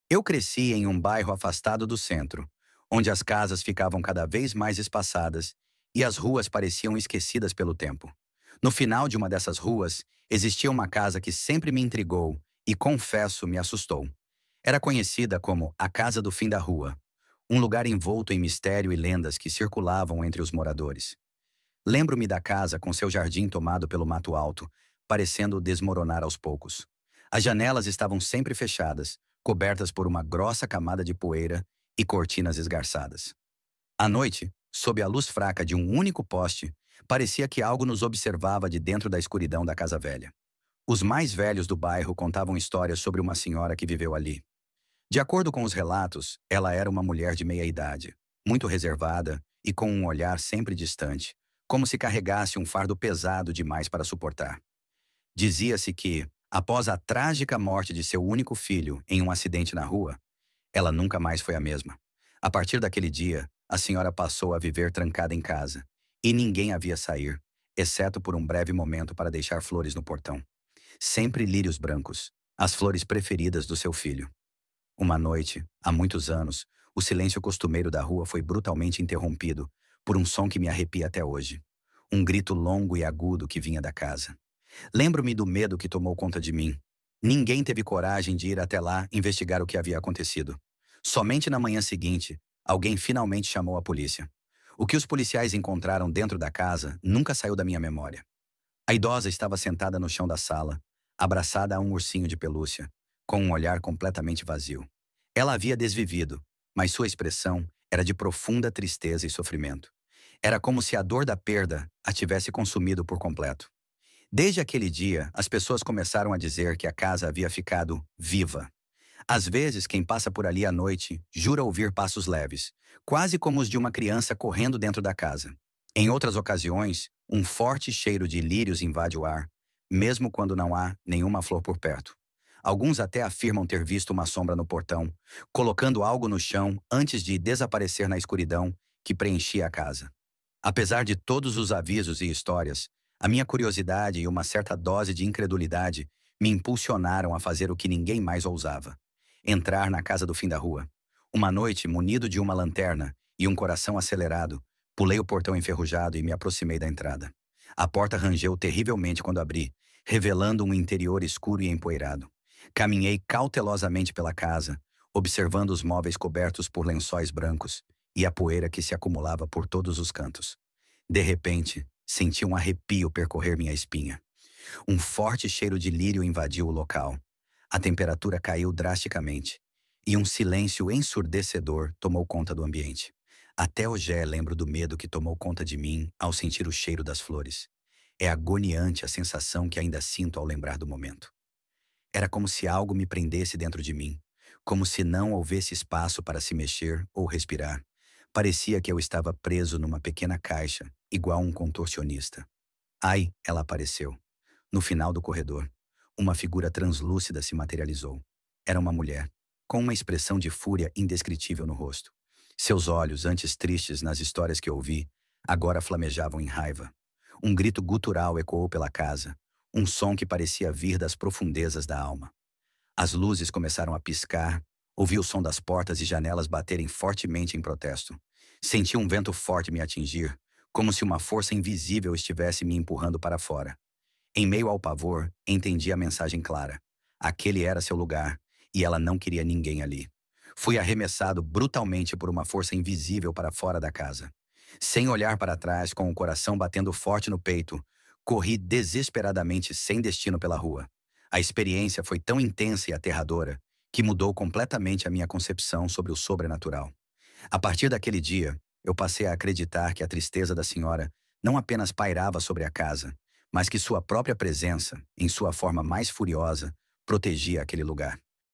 Eu cresci em um bairro afastado do centro, onde as casas ficavam cada vez mais espaçadas e as ruas pareciam esquecidas pelo tempo. No final de uma dessas ruas, existia uma casa que sempre me intrigou e, confesso, me assustou. Era conhecida como a Casa do Fim da Rua, um lugar envolto em mistério e lendas que circulavam entre os moradores. Lembro-me da casa com seu jardim tomado pelo mato alto, parecendo desmoronar aos poucos. As janelas estavam sempre fechadas, cobertas por uma grossa camada de poeira e cortinas esgarçadas. À noite, sob a luz fraca de um único poste, parecia que algo nos observava de dentro da escuridão da casa velha. Os mais velhos do bairro contavam histórias sobre uma senhora que viveu ali. De acordo com os relatos, ela era uma mulher de meia idade, muito reservada e com um olhar sempre distante, como se carregasse um fardo pesado demais para suportar. Dizia-se que, após a trágica morte de seu único filho em um acidente na rua, ela nunca mais foi a mesma. A partir daquele dia, a senhora passou a viver trancada em casa, e ninguém a via sair, exceto por um breve momento para deixar flores no portão. Sempre lírios brancos, as flores preferidas do seu filho. Uma noite, há muitos anos, o silêncio costumeiro da rua foi brutalmente interrompido por um som que me arrepia até hoje. Um grito longo e agudo que vinha da casa. Lembro-me do medo que tomou conta de mim. Ninguém teve coragem de ir até lá investigar o que havia acontecido. Somente na manhã seguinte, alguém finalmente chamou a polícia. O que os policiais encontraram dentro da casa nunca saiu da minha memória. A idosa estava sentada no chão da sala, abraçada a um ursinho de pelúcia, com um olhar completamente vazio. Ela havia desvivido, mas sua expressão era de profunda tristeza e sofrimento. Era como se a dor da perda a tivesse consumido por completo. Desde aquele dia, as pessoas começaram a dizer que a casa havia ficado viva. Às vezes, quem passa por ali à noite jura ouvir passos leves, quase como os de uma criança correndo dentro da casa. Em outras ocasiões, um forte cheiro de lírios invade o ar, mesmo quando não há nenhuma flor por perto. Alguns até afirmam ter visto uma sombra no portão, colocando algo no chão antes de desaparecer na escuridão que preenchia a casa. Apesar de todos os avisos e histórias, a minha curiosidade e uma certa dose de incredulidade me impulsionaram a fazer o que ninguém mais ousava: entrar na casa do fim da rua. Uma noite, munido de uma lanterna e um coração acelerado, pulei o portão enferrujado e me aproximei da entrada. A porta rangeu terrivelmente quando abri, revelando um interior escuro e empoeirado. Caminhei cautelosamente pela casa, observando os móveis cobertos por lençóis brancos e a poeira que se acumulava por todos os cantos. De repente, senti um arrepio percorrer minha espinha. Um forte cheiro de lírio invadiu o local. A temperatura caiu drasticamente, e um silêncio ensurdecedor tomou conta do ambiente. Até hoje lembro do medo que tomou conta de mim ao sentir o cheiro das flores. É agoniante a sensação que ainda sinto ao lembrar do momento. Era como se algo me prendesse dentro de mim, como se não houvesse espaço para se mexer ou respirar. Parecia que eu estava preso numa pequena caixa, igual um contorcionista. Ai, ela apareceu. No final do corredor, uma figura translúcida se materializou. Era uma mulher, com uma expressão de fúria indescritível no rosto. Seus olhos, antes tristes nas histórias que ouvi, agora flamejavam em raiva. Um grito gutural ecoou pela casa, um som que parecia vir das profundezas da alma. As luzes começaram a piscar, ouvi o som das portas e janelas baterem fortemente em protesto. Senti um vento forte me atingir, como se uma força invisível estivesse me empurrando para fora. Em meio ao pavor, entendi a mensagem clara. Aquele era seu lugar, e ela não queria ninguém ali. Fui arremessado brutalmente por uma força invisível para fora da casa. Sem olhar para trás, com o coração batendo forte no peito, corri desesperadamente sem destino pela rua. A experiência foi tão intensa e aterradora que mudou completamente a minha concepção sobre o sobrenatural. A partir daquele dia, eu passei a acreditar que a tristeza da senhora não apenas pairava sobre a casa, mas que sua própria presença, em sua forma mais furiosa, protegia aquele lugar.